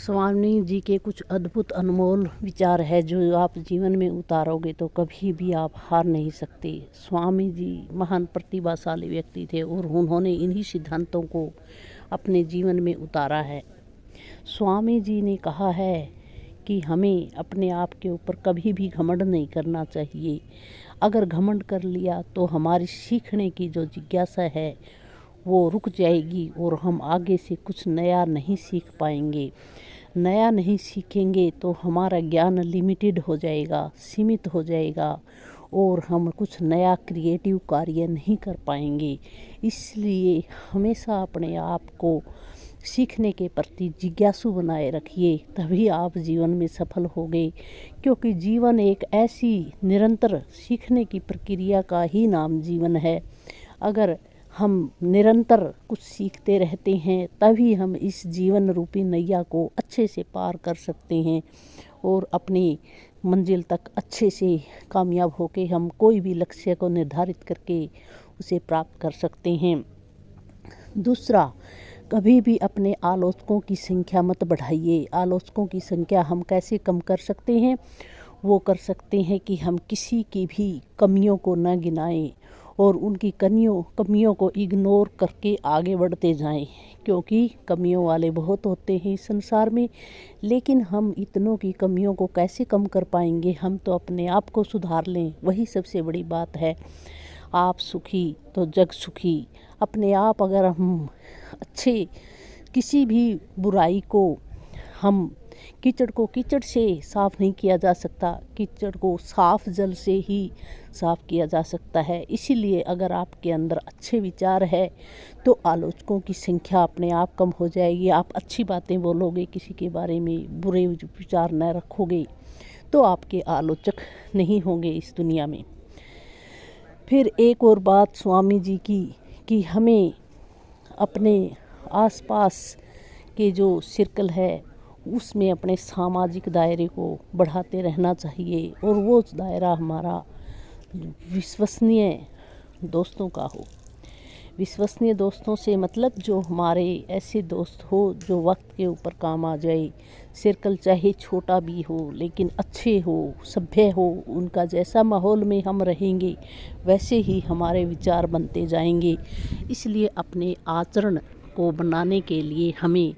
स्वामी जी के कुछ अद्भुत अनमोल विचार है जो आप जीवन में उतारोगे तो कभी भी आप हार नहीं सकते। स्वामी जी महान प्रतिभाशाली व्यक्ति थे और उन्होंने इन्हीं सिद्धांतों को अपने जीवन में उतारा है। स्वामी जी ने कहा है कि हमें अपने आप के ऊपर कभी भी घमंड नहीं करना चाहिए। अगर घमंड कर लिया तो हमारी सीखने की जो जिज्ञासा है वो रुक जाएगी और हम आगे से कुछ नया नहीं सीख पाएंगे। नया नहीं सीखेंगे तो हमारा ज्ञान लिमिटेड हो जाएगा, सीमित हो जाएगा और हम कुछ नया क्रिएटिव कार्य नहीं कर पाएंगे। इसलिए हमेशा अपने आप को सीखने के प्रति जिज्ञासु बनाए रखिए, तभी आप जीवन में सफल होंगे। क्योंकि जीवन एक ऐसी निरंतर सीखने की प्रक्रिया का ही नाम जीवन है। अगर हम निरंतर कुछ सीखते रहते हैं तभी हम इस जीवन रूपी नैया को अच्छे से पार कर सकते हैं और अपनी मंजिल तक अच्छे से कामयाब होकर हम कोई भी लक्ष्य को निर्धारित करके उसे प्राप्त कर सकते हैं। दूसरा, कभी भी अपने आलोचकों की संख्या मत बढ़ाइए। आलोचकों की संख्या हम कैसे कम कर सकते हैं? वो कर सकते हैं कि हम किसी की भी कमियों को न गिनाएं और उनकी कमियों को इग्नोर करके आगे बढ़ते जाएं। क्योंकि कमियों वाले बहुत होते हैं इस संसार में, लेकिन हम इतनों की कमियों को कैसे कम कर पाएंगे? हम तो अपने आप को सुधार लें, वही सबसे बड़ी बात है। आप सुखी तो जग सुखी। अपने आप अगर हम अच्छे, किसी भी बुराई को हम कीचड़ को कीचड़ से साफ़ नहीं किया जा सकता, कीचड़ को साफ़ जल से ही साफ़ किया जा सकता है। इसीलिए अगर आपके अंदर अच्छे विचार है तो आलोचकों की संख्या अपने आप कम हो जाएगी। आप अच्छी बातें बोलोगे, किसी के बारे में बुरे विचार न रखोगे तो आपके आलोचक नहीं होंगे इस दुनिया में। फिर एक और बात स्वामी जी की कि हमें अपने आसपास के जो सर्कल है उसमें अपने सामाजिक दायरे को बढ़ाते रहना चाहिए और वो दायरा हमारा विश्वसनीय दोस्तों का हो। विश्वसनीय दोस्तों से मतलब जो हमारे ऐसे दोस्त हो जो वक्त के ऊपर काम आ जाए। सर्कल चाहे छोटा भी हो लेकिन अच्छे हो, सभ्य हो। उनका जैसा माहौल में हम रहेंगे वैसे ही हमारे विचार बनते जाएंगे। इसलिए अपने आचरण को बनाने के लिए हमें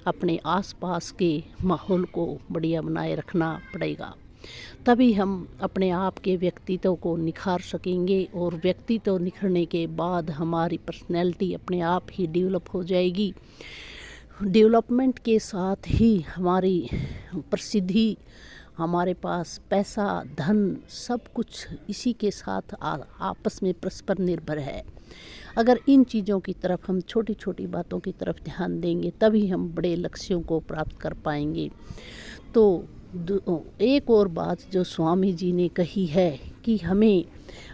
अपने आसपास के माहौल को बढ़िया बनाए रखना पड़ेगा। तभी हम अपने आप के व्यक्तित्व को निखार सकेंगे और व्यक्तित्व निखरने के बाद हमारी पर्सनैलिटी अपने आप ही डेवलप हो जाएगी। डेवलपमेंट के साथ ही हमारी प्रसिद्धि, हमारे पास पैसा, धन, सब कुछ इसी के साथ आपस में परस्पर निर्भर है। अगर इन चीज़ों की तरफ हम छोटी छोटी बातों की तरफ ध्यान देंगे तभी हम बड़े लक्ष्यों को प्राप्त कर पाएंगे। तो एक और बात जो स्वामी जी ने कही है कि हमें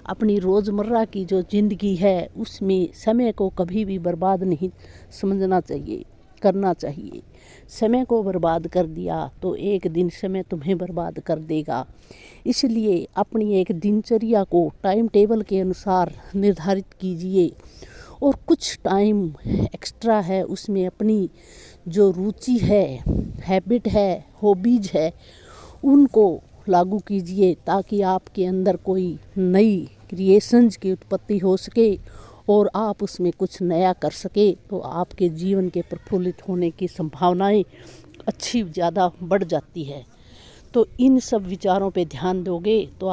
अपनी रोज़मर्रा की जो ज़िंदगी है उसमें समय को कभी भी बर्बाद नहीं समझना चाहिए, करना चाहिए। समय को बर्बाद कर दिया तो एक दिन समय तुम्हें बर्बाद कर देगा। इसलिए अपनी एक दिनचर्या को टाइम टेबल के अनुसार निर्धारित कीजिए और कुछ टाइम एक्स्ट्रा है उसमें अपनी जो रुचि है, हैबिट है, हॉबीज है, उनको लागू कीजिए ताकि आपके अंदर कोई नई क्रिएशंस की उत्पत्ति हो सके और आप उसमें कुछ नया कर सके तो आपके जीवन के प्रफुल्लित होने की संभावनाएं अच्छी ज़्यादा बढ़ जाती है। तो इन सब विचारों पे ध्यान दोगे तो